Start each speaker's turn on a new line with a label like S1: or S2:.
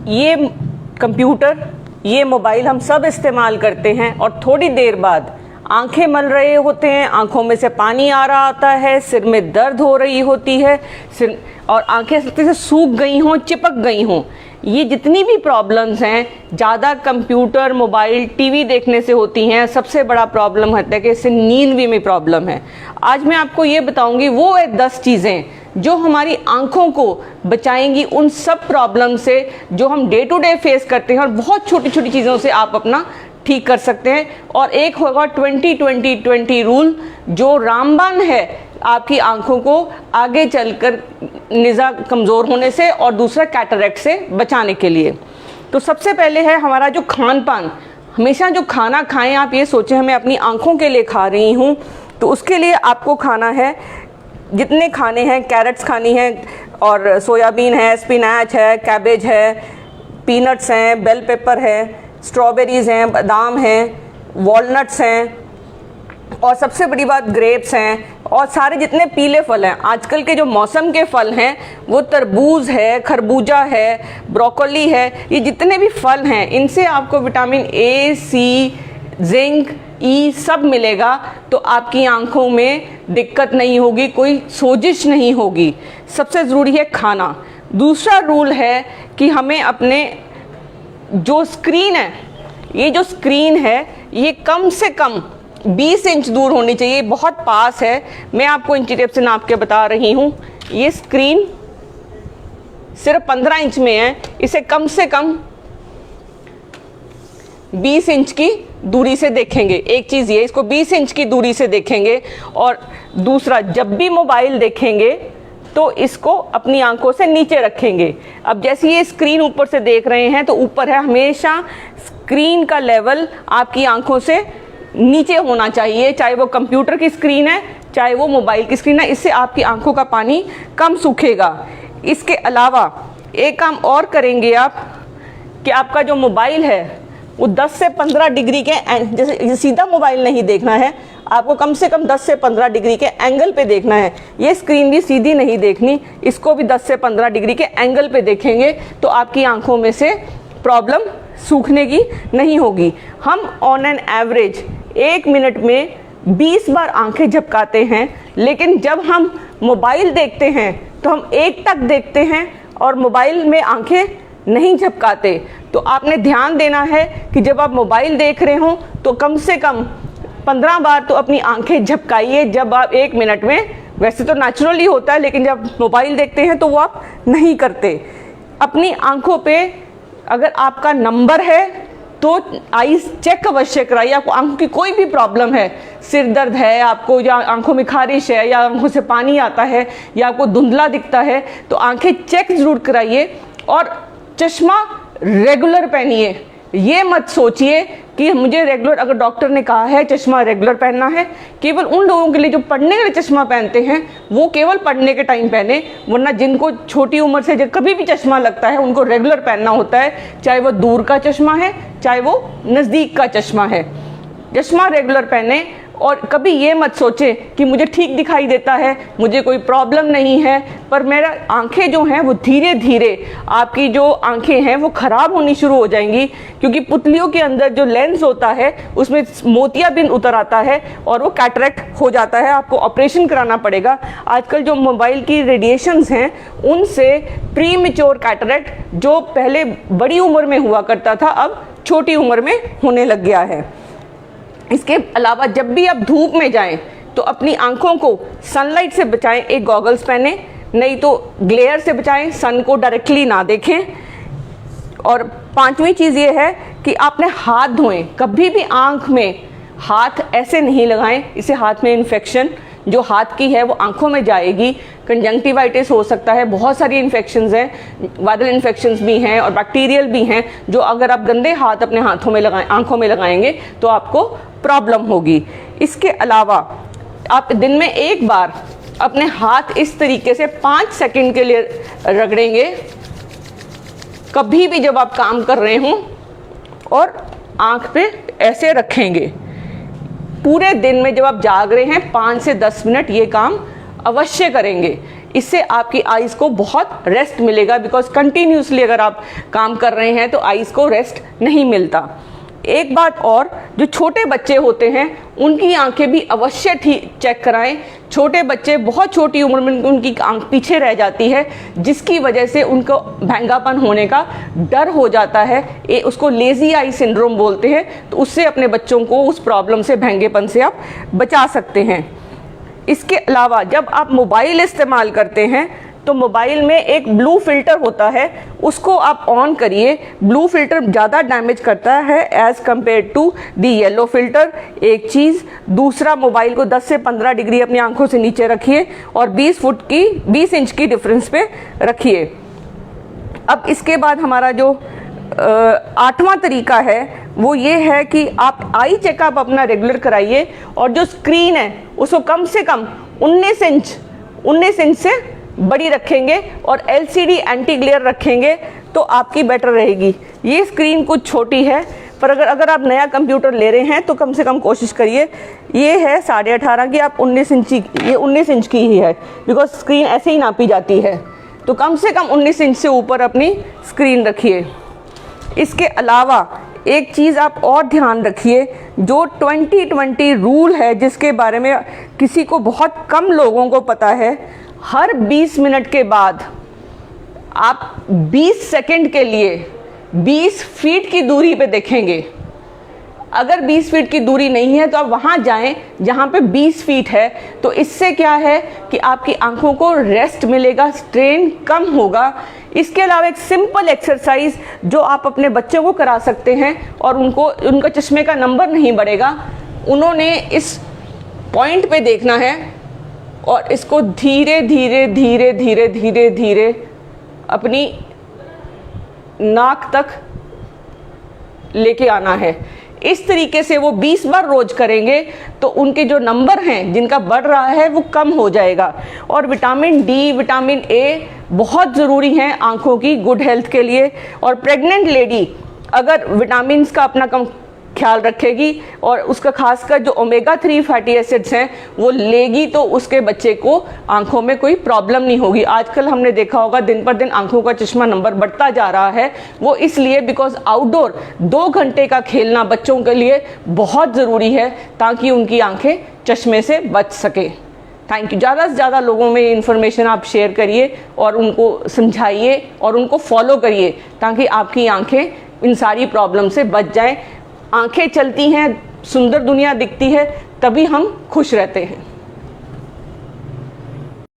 S1: ये कंप्यूटर, ये मोबाइल हम सब इस्तेमाल करते हैं और थोड़ी देर बाद आंखें मल रहे होते हैं, आंखों में से पानी आ रहा होता है, सिर में दर्द हो रही होती है, सिर और आंखें से सूख गई हों, चिपक गई हों। ये जितनी भी प्रॉब्लम्स हैं ज़्यादा कंप्यूटर, मोबाइल, टीवी देखने से होती हैं। सबसे बड़ा प्रॉब्लम है कि इससे नींद भी में प्रॉब्लम है। आज मैं आपको ये बताऊंगी वो 10 चीज़ें जो हमारी आंखों को बचाएंगी उन सब प्रॉब्लम से जो हम डे टू डे फेस करते हैं, और बहुत छोटी छोटी चीज़ों से आप अपना ठीक कर सकते हैं। और एक होगा 20-20-20 रूल, जो रामबाण है आपकी आंखों को आगे चलकर निज़ा कमज़ोर होने से और दूसरा कैटरैक्ट से बचाने के लिए। तो सबसे पहले है हमारा जो खान पान। हमेशा जो खाना खाएं आप ये सोचें मैं अपनी आंखों के लिए खा रही हूँ, तो उसके लिए आपको खाना है जितने खाने हैं, कैरेट्स खानी है और सोयाबीन है, स्पिनैच है, कैबेज है, पीनट्स हैं, बेल पेपर है, स्ट्रॉबेरीज़ हैं, बादाम हैं, वॉलनट्स हैं, और सबसे बड़ी बात ग्रेप्स हैं, और सारे जितने पीले फल हैं। आजकल के जो मौसम के फल हैं वो तरबूज है, खरबूजा है, ब्रोकोली है, ये जितने भी फल हैं इनसे आपको विटामिन ए, सी, जिंक, ई सब मिलेगा। तो आपकी आंखों में दिक्कत नहीं होगी, कोई सोजिश नहीं होगी। सबसे ज़रूरी है खाना। दूसरा रूल है कि हमें अपने जो स्क्रीन है, ये जो स्क्रीन है ये कम से कम 20 इंच दूर होनी चाहिए। बहुत पास है, मैं आपको इंची टेप से नाप के बता रही हूँ। ये स्क्रीन सिर्फ 15 इंच में है, इसे कम से कम 20 इंच की दूरी से देखेंगे। एक चीज़ ये, इसको 20 इंच की दूरी से देखेंगे। और दूसरा, जब भी मोबाइल देखेंगे तो इसको अपनी आंखों से नीचे रखेंगे। अब जैसे ये स्क्रीन ऊपर से देख रहे हैं तो ऊपर है, हमेशा स्क्रीन का लेवल आपकी आंखों से नीचे होना चाहिए, चाहे वो कंप्यूटर की स्क्रीन है चाहे वो मोबाइल की स्क्रीन है। इससे आपकी आंखों का पानी कम सूखेगा। इसके अलावा एक काम और करेंगे आप कि आपका जो मोबाइल है वो 10 से 15 डिग्री के, जैसे सीधा मोबाइल नहीं देखना है आपको, कम से कम 10 से 15 डिग्री के एंगल पे देखना है। ये स्क्रीन भी सीधी नहीं देखनी, इसको भी 10 से 15 डिग्री के एंगल पे देखेंगे तो आपकी आंखों में से प्रॉब्लम सूखने की नहीं होगी। हम ऑन एन एवरेज 1 मिनट में 20 बार आंखें झपकाते हैं, लेकिन जब हम मोबाइल देखते हैं तो हम 1 टक देखते हैं और मोबाइल में आंखें नहीं झपकाते। तो आपने ध्यान देना है कि जब आप मोबाइल देख रहे हो तो कम से कम 15 बार तो अपनी आंखें झपकाइए जब आप 1 मिनट में। वैसे तो नेचुरली होता है, लेकिन जब मोबाइल देखते हैं तो वो आप नहीं करते। अपनी आंखों पे अगर आपका नंबर है तो आईज चेक अवश्य कराइए। आपको आंखों की कोई भी प्रॉब्लम है, सिर दर्द है आपको, या आंखों में खारिश है, या आंखों से पानी आता है, या आपको धुंधला दिखता है, तो आंखें चेक ज़रूर कराइए। और चश्मा रेगुलर पहनिए। ये मत सोचिए कि मुझे रेगुलर, अगर डॉक्टर ने कहा है चश्मा रेगुलर पहनना है, केवल उन लोगों के लिए जो पढ़ने के लिए चश्मा पहनते हैं वो केवल पढ़ने के टाइम पहने, वरना जिनको छोटी उम्र से जब कभी भी चश्मा लगता है उनको रेगुलर पहनना होता है, चाहे वो दूर का चश्मा है चाहे वो नज़दीक का चश्मा है। चश्मा रेगुलर पहने। और कभी ये मत सोचे कि मुझे ठीक दिखाई देता है, मुझे कोई प्रॉब्लम नहीं है, पर मेरा आंखें जो हैं वो धीरे धीरे, आपकी जो आंखें हैं वो ख़राब होनी शुरू हो जाएंगी, क्योंकि पुतलियों के अंदर जो लेंस होता है उसमें मोतियाबिंद उतर आता है और वो कैटरेक्ट हो जाता है। आपको ऑपरेशन कराना पड़ेगा। आजकल जो मोबाइल की रेडिएशंस हैं उनसे प्री मैच्योर कैटरेक्ट, जो पहले बड़ी उम्र में हुआ करता था, अब छोटी उम्र में होने लग गया है। इसके अलावा जब भी आप धूप में जाएं तो अपनी आंखों को सनलाइट से बचाएं, एक गॉगल्स पहने, नहीं तो ग्लेयर से बचाएं, सन को डायरेक्टली ना देखें। और 5वीं चीज़ ये है कि आपने हाथ धोएं। कभी भी आंख में हाथ ऐसे नहीं लगाएं, इससे हाथ में इन्फेक्शन जो हाथ की है वो आंखों में जाएगी। कंजंक्टिवाइटिस हो सकता है, बहुत सारी इन्फेक्शंस हैं, वायरल इन्फेक्शंस भी हैं और बैक्टीरियल भी हैं, जो अगर आप गंदे हाथ अपने हाथों में लगाएं, आंखों में लगाएंगे तो आपको प्रॉब्लम होगी। इसके अलावा आप दिन में 1 बार अपने हाथ इस तरीके से 5 सेकंड के लिए रगड़ेंगे, कभी भी जब आप काम कर रहे हों, और आंख पे ऐसे रखेंगे। पूरे दिन में जब आप जाग रहे हैं 5 से 10 मिनट ये काम अवश्य करेंगे। इससे आपकी आईज को बहुत रेस्ट मिलेगा, बिकॉज कंटिन्यूसली अगर आप काम कर रहे हैं तो आईज को रेस्ट नहीं मिलता। एक बात और, जो छोटे बच्चे होते हैं उनकी आंखें भी अवश्य चेक कराएं। छोटे बच्चे बहुत छोटी उम्र में उनकी आंख पीछे रह जाती है, जिसकी वजह से उनको भैंगापन होने का डर हो जाता है। उसको लेजी आई सिंड्रोम बोलते हैं। तो उससे अपने बच्चों को उस प्रॉब्लम से, भैंगेपन से आप बचा सकते हैं। इसके अलावा जब आप मोबाइल इस्तेमाल करते हैं तो मोबाइल में एक ब्लू फिल्टर होता है, उसको आप ऑन करिए। ब्लू फिल्टर ज़्यादा डैमेज करता है as compared to the yellow filter, एक चीज़। दूसरा, मोबाइल को 10 से 15 डिग्री अपनी आंखों से नीचे रखिए और 20 इंच की डिफरेंस पे रखिए। अब इसके बाद हमारा जो 8वां तरीका है वो ये है कि आप आई चेकअप अपना रेगुलर कराइए और जो स्क्रीन है उसको कम से कम 19 इंच से बड़ी रखेंगे और LCD एंटी ग्लेयर रखेंगे तो आपकी बेटर रहेगी। ये स्क्रीन कुछ छोटी है, पर अगर आप नया कंप्यूटर ले रहे हैं तो कम से कम कोशिश करिए। ये है 18.5 की, आप 19 इंच, ये 19 इंच की ही है, बिकॉज स्क्रीन ऐसे ही नापी जाती है। तो कम से कम 19 इंच से ऊपर अपनी स्क्रीन रखिए। इसके अलावा एक चीज़ आप और ध्यान रखिए, जो 20-20 रूल है जिसके बारे में किसी को, बहुत कम लोगों को पता है। हर 20 मिनट के बाद आप 20 सेकंड के लिए 20 फीट की दूरी पे देखेंगे। अगर 20 फीट की दूरी नहीं है तो आप वहाँ जाएं जहाँ पे 20 फीट है। तो इससे क्या है कि आपकी आंखों को रेस्ट मिलेगा, स्ट्रेन कम होगा। इसके अलावा एक सिंपल एक्सरसाइज जो आप अपने बच्चों को करा सकते हैं और उनका चश्मे का नंबर नहीं बढ़ेगा। उन्होंने इस पॉइंट पे देखना है और इसको धीरे धीरे धीरे धीरे धीरे धीरे अपनी नाक तक लेके आना है। इस तरीके से वो 20 बार रोज करेंगे तो उनके जो नंबर हैं जिनका बढ़ रहा है वो कम हो जाएगा। और विटामिन डी, विटामिन ए बहुत ज़रूरी हैं आंखों की गुड हेल्थ के लिए। और प्रेग्नेंट लेडी अगर विटामिन का अपना कम ख्याल रखेगी और उसका खासकर जो ओमेगा 3 फैटी एसिड्स हैं वो लेगी तो उसके बच्चे को आंखों में कोई प्रॉब्लम नहीं होगी। आजकल हमने देखा होगा दिन पर दिन आंखों का चश्मा नंबर बढ़ता जा रहा है। वो इसलिए बिकॉज आउटडोर 2 घंटे का खेलना बच्चों के लिए बहुत ज़रूरी है ताकि उनकी आंखें चश्मे से बच सके। Thank you. ज़्यादा से ज़्यादा लोगों में इन्फॉर्मेशन आप शेयर करिए और उनको समझाइए और उनको फॉलो करिए ताकि आपकी आंखें इन सारी प्रॉब्लम से बच जाएं। आंखें चलती हैं, सुंदर दुनिया दिखती है, तभी हम खुश रहते हैं।